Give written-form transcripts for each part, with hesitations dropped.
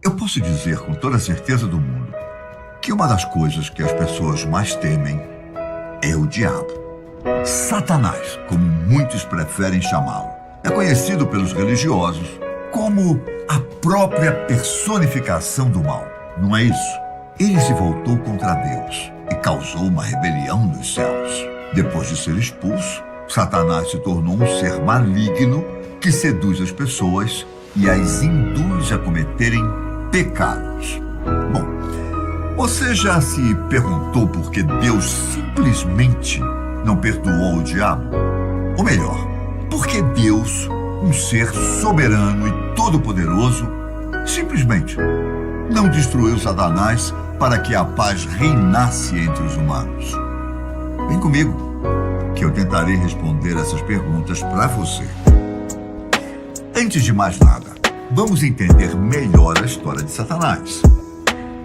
Eu posso dizer com toda a certeza do mundo que uma das coisas que as pessoas mais temem é o diabo. Satanás, como muitos preferem chamá-lo, é conhecido pelos religiosos como a própria personificação do mal. Não é isso? Ele se voltou contra Deus e causou uma rebelião nos céus. Depois de ser expulso, Satanás se tornou um ser maligno que seduz as pessoas e as induz a cometerem pecados. Bom, você já se perguntou por que Deus simplesmente não perdoou o diabo? Ou melhor, por que Deus, um ser soberano e todo-poderoso, simplesmente não destruiu Satanás para que a paz reinasse entre os humanos? Vem comigo, que eu tentarei responder essas perguntas para você. Antes de mais nada, vamos entender melhor a história de Satanás.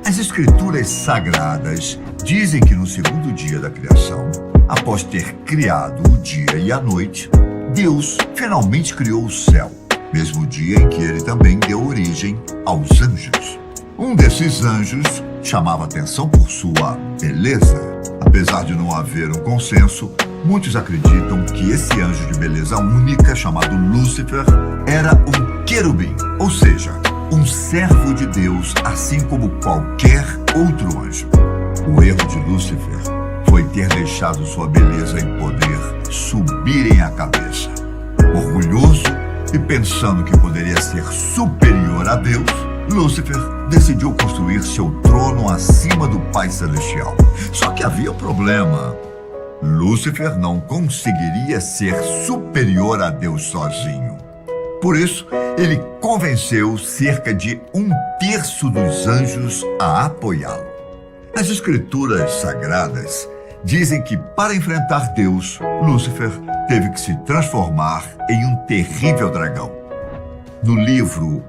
As Escrituras Sagradas dizem que no segundo dia da criação, após ter criado o dia e a noite, Deus finalmente criou o céu, mesmo dia em que ele também deu origem aos anjos. Um desses anjos chamava atenção por sua beleza. Apesar de não haver um consenso, muitos acreditam que esse anjo de beleza única, chamado Lúcifer, era um querubim, ou seja, um servo de Deus, assim como qualquer outro anjo. O erro de Lúcifer foi ter deixado sua beleza e poder subirem a cabeça. Orgulhoso e pensando que poderia ser superior a Deus, Lúcifer decidiu construir seu trono acima do Pai Celestial. Só que havia um problema. Lúcifer não conseguiria ser superior a Deus sozinho. Por isso, ele convenceu cerca de 1/3 dos anjos a apoiá-lo. As Escrituras Sagradas dizem que, para enfrentar Deus, Lúcifer teve que se transformar em um terrível dragão. No livro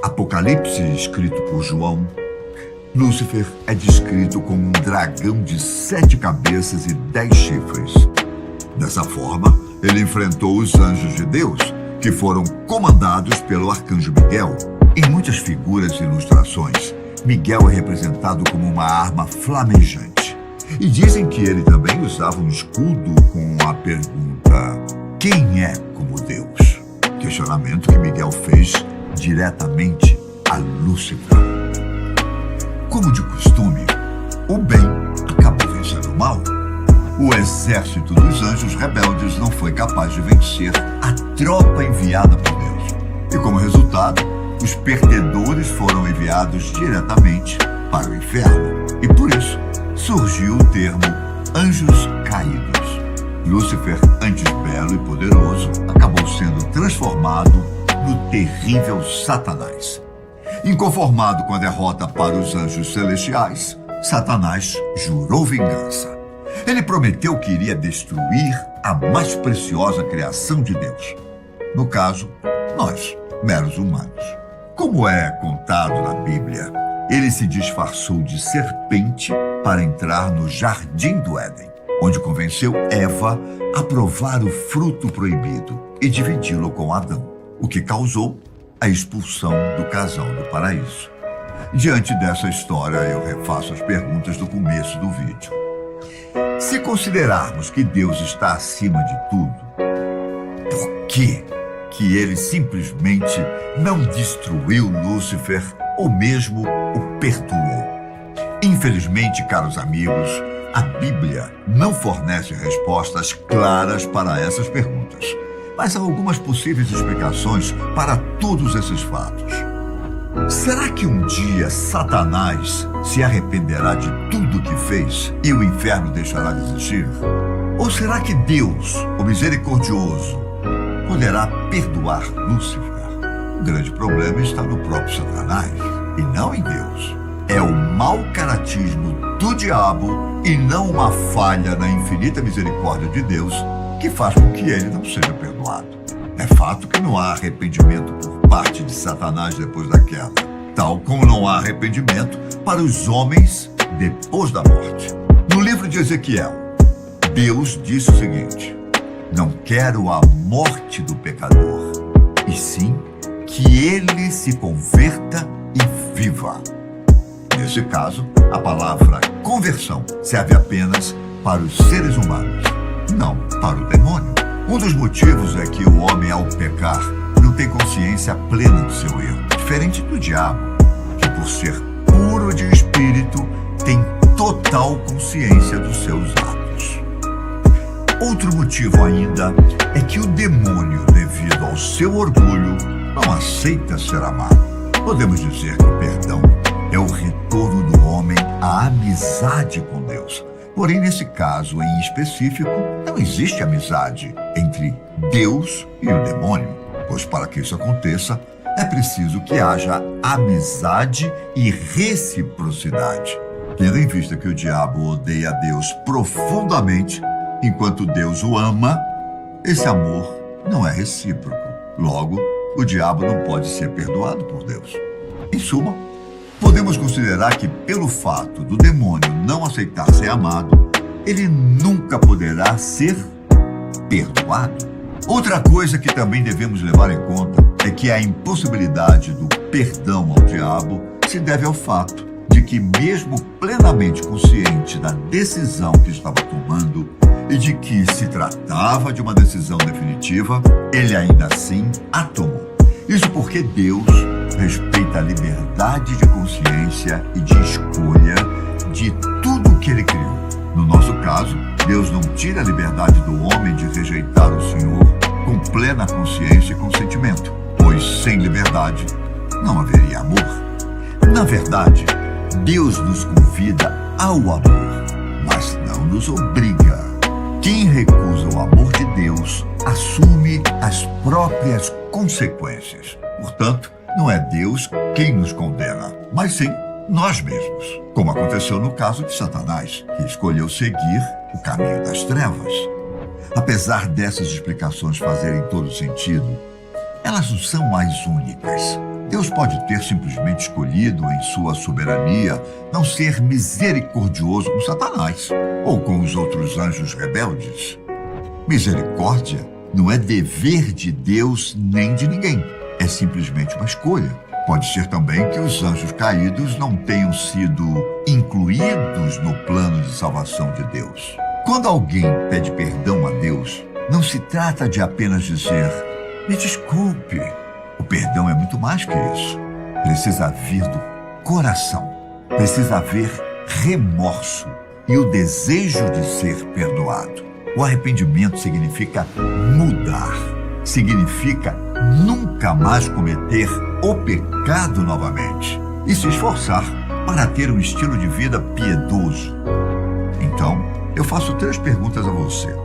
Apocalipse, escrito por João, Lúcifer é descrito como um dragão de 7 cabeças e 10 chifres. Dessa forma, ele enfrentou os anjos de Deus, que foram comandados pelo arcanjo Miguel. Em muitas figuras e ilustrações, Miguel é representado como uma arma flamejante. E dizem que ele também usava um escudo com a pergunta: quem é como Deus? Questionamento que Miguel fez diretamente a Lúcifer. Como de costume, o bem acabou vencendo o mal. O exército dos anjos rebeldes não foi capaz de vencer a tropa enviada por Deus. E como resultado, os perdedores foram enviados diretamente para o inferno. E por isso surgiu o termo anjos caídos. Lúcifer, antes belo e poderoso, acabou sendo transformado no terrível Satanás. Inconformado com a derrota para os anjos celestiais, Satanás jurou vingança. Ele prometeu que iria destruir a mais preciosa criação de Deus. No caso, nós, meros humanos. Como é contado na Bíblia, ele se disfarçou de serpente para entrar no Jardim do Éden, onde convenceu Eva a provar o fruto proibido e dividi-lo com Adão, o que causou a expulsão do casal do paraíso. Diante dessa história, eu refaço as perguntas do começo do vídeo. Se considerarmos que Deus está acima de tudo, por que ele simplesmente não destruiu Lúcifer ou mesmo o perdoou? Infelizmente, caros amigos, a Bíblia não fornece respostas claras para essas perguntas, mas há algumas possíveis explicações para todos esses fatos. Será que um dia Satanás se arrependerá de tudo que fez e o inferno deixará de existir? Ou será que Deus, o misericordioso, poderá perdoar Lúcifer? O grande problema está no próprio Satanás e não em Deus. É o mau caratismo do diabo e não uma falha na infinita misericórdia de Deus que faz com que ele não seja perdoado. É fato que não há arrependimento por parte de Satanás depois da queda, tal como não há arrependimento para os homens depois da morte. No livro de Ezequiel, Deus disse o seguinte: não quero a morte do pecador, e sim que ele se converta e viva. motivar. Nesse caso, a palavra conversão serve apenas para os seres humanos, não para o demônio. Um dos motivos é que o homem, ao pecar, não tem consciência plena do seu erro, diferente do diabo, que por ser puro de espírito, tem total consciência dos seus atos. Outro motivo ainda é que o demônio, devido ao seu orgulho, não aceita ser amado. Podemos dizer que o perdão é o retorno do homem à amizade com Deus. Porém, nesse caso em específico, não existe amizade entre Deus e o demônio, pois para que isso aconteça, é preciso que haja amizade e reciprocidade. Tendo em vista que o diabo odeia a Deus profundamente, enquanto Deus o ama, esse amor não é recíproco. Logo, o diabo não pode ser perdoado por Deus. Em suma, podemos considerar que, pelo fato do demônio não aceitar ser amado, ele nunca poderá ser perdoado. Outra coisa que também devemos levar em conta é que a impossibilidade do perdão ao diabo se deve ao fato de que, mesmo plenamente consciente da decisão que estava tomando e de que se tratava de uma decisão definitiva, ele ainda assim a tomou. Isso porque Deus respeita a liberdade de consciência e de escolha de tudo o que ele criou. No nosso caso, Deus não tira a liberdade do homem de rejeitar o Senhor com plena consciência e consentimento, pois sem liberdade não haveria amor. Na verdade, Deus nos convida ao amor, mas não nos obriga. Quem recusa o amor de Deus assume as próprias consequências. Portanto, não é Deus quem nos condena, mas sim nós mesmos, como aconteceu no caso de Satanás, que escolheu seguir o caminho das trevas. Apesar dessas explicações fazerem todo sentido, elas não são mais únicas. Deus pode ter simplesmente escolhido, em sua soberania, não ser misericordioso com Satanás ou com os outros anjos rebeldes. Misericórdia não é dever de Deus nem de ninguém. É simplesmente uma escolha. Pode ser também que os anjos caídos não tenham sido incluídos no plano de salvação de Deus. Quando alguém pede perdão a Deus, não se trata de apenas dizer, me desculpe. O perdão é muito mais que isso. Precisa vir do coração. Precisa haver remorso e o desejo de ser perdoado. O arrependimento significa mudar. Significa nunca mais cometer o pecado novamente e se esforçar para ter um estilo de vida piedoso. Então, eu faço 3 perguntas a você.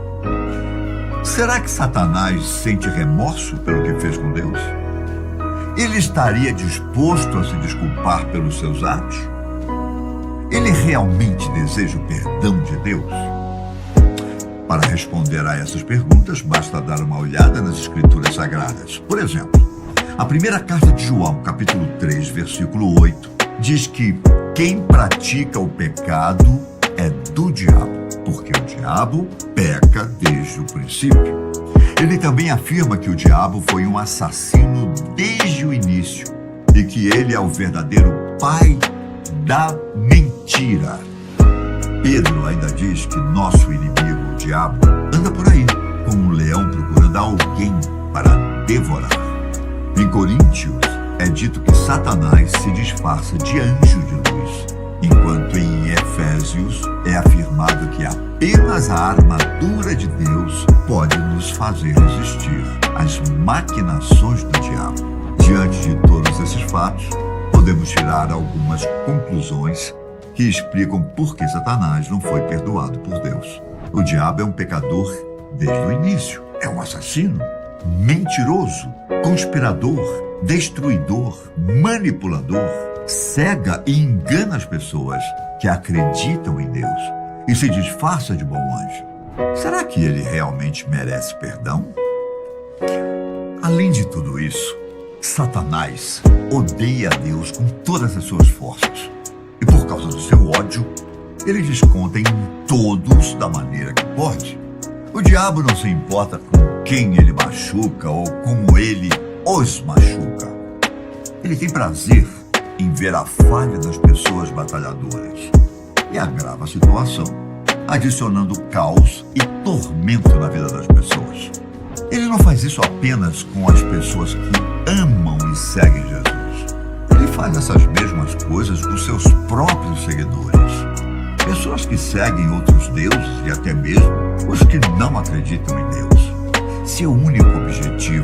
Será que Satanás sente remorso pelo que fez com Deus? Ele estaria disposto a se desculpar pelos seus atos? Ele realmente deseja o perdão de Deus? Para responder a essas perguntas, basta dar uma olhada nas Escrituras Sagradas. Por exemplo, a primeira carta de João, capítulo 3, versículo 8, diz que quem pratica o pecado é do diabo, porque o diabo peca desde o princípio. Ele também afirma que o diabo foi um assassino desde o início e que ele é o verdadeiro pai da mentira. Pedro ainda diz que nosso inimigo, o diabo, anda por aí como um leão procurando alguém para devorar. Em Coríntios, é dito que Satanás se disfarça de anjo de luz, enquanto em Efésios é afirmado que apenas a armadura de Deus pode nos fazer resistir às maquinações do diabo. Diante de todos esses fatos, podemos tirar algumas conclusões que explicam por que Satanás não foi perdoado por Deus. O diabo é um pecador desde o início. É um assassino, mentiroso, conspirador, destruidor, manipulador, cega e engana as pessoas que acreditam em Deus e se disfarça de bom anjo. Será que ele realmente merece perdão? Além de tudo isso, Satanás odeia a Deus com todas as suas forças. E por causa do seu ódio, ele desconta em todos da maneira que pode. O diabo não se importa com quem ele machuca ou como ele os machuca. Ele tem prazer em ver a falha das pessoas batalhadoras e agrava a situação, adicionando caos e tormento na vida das pessoas. Ele não faz isso apenas com as pessoas que amam e seguem Jesus. Ele faz essas mesmas coisas com seus próprios seguidores. Pessoas que seguem outros deuses e até mesmo os que não acreditam em Deus. Seu único objetivo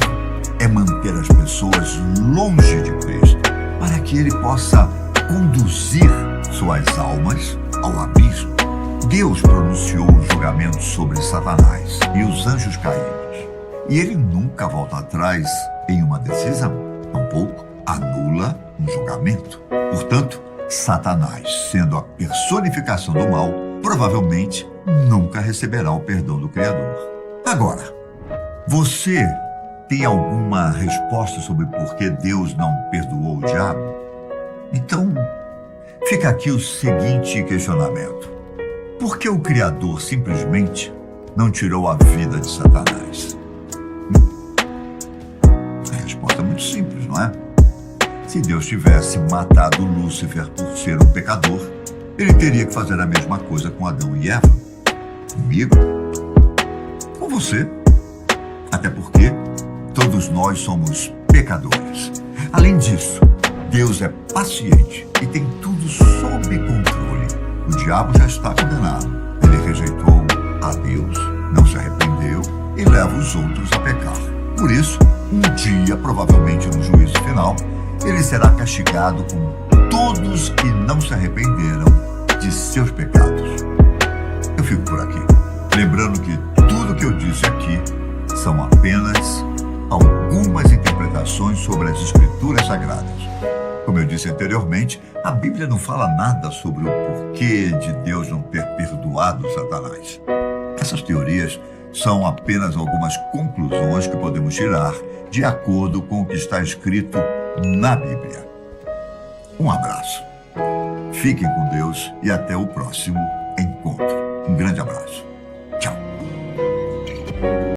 é manter as pessoas longe de Cristo, para que ele possa conduzir suas almas ao abismo. Deus pronunciou o julgamento sobre Satanás e os anjos caídos. E ele nunca volta atrás em uma decisão, tampouco anula um julgamento. Portanto, Satanás, sendo a personificação do mal, provavelmente nunca receberá o perdão do Criador. Agora, você tem alguma resposta sobre por que Deus não perdoou o diabo? Então, fica aqui o seguinte questionamento. Por que o Criador simplesmente não tirou a vida de Satanás? A resposta é muito simples, não é? Se Deus tivesse matado Lúcifer por ser um pecador, ele teria que fazer a mesma coisa com Adão e Eva. Comigo? Com você. Até porque todos nós somos pecadores. Além disso, Deus é paciente e tem tudo sob controle. O diabo já está condenado. Ele rejeitou a Deus, não se arrependeu e leva os outros a pecar. Por isso, um dia, provavelmente no juízo final, ele será castigado com todos que não se arrependeram de seus pecados. Eu fico por aqui, lembrando que tudo que eu disse aqui são apenas algumas interpretações sobre as Escrituras Sagradas. Como eu disse anteriormente, a Bíblia não fala nada sobre o porquê de Deus não ter perdoado Satanás. Essas teorias são apenas algumas conclusões que podemos tirar de acordo com o que está escrito na Bíblia. Um abraço. Fiquem com Deus e até o próximo encontro. Um grande abraço.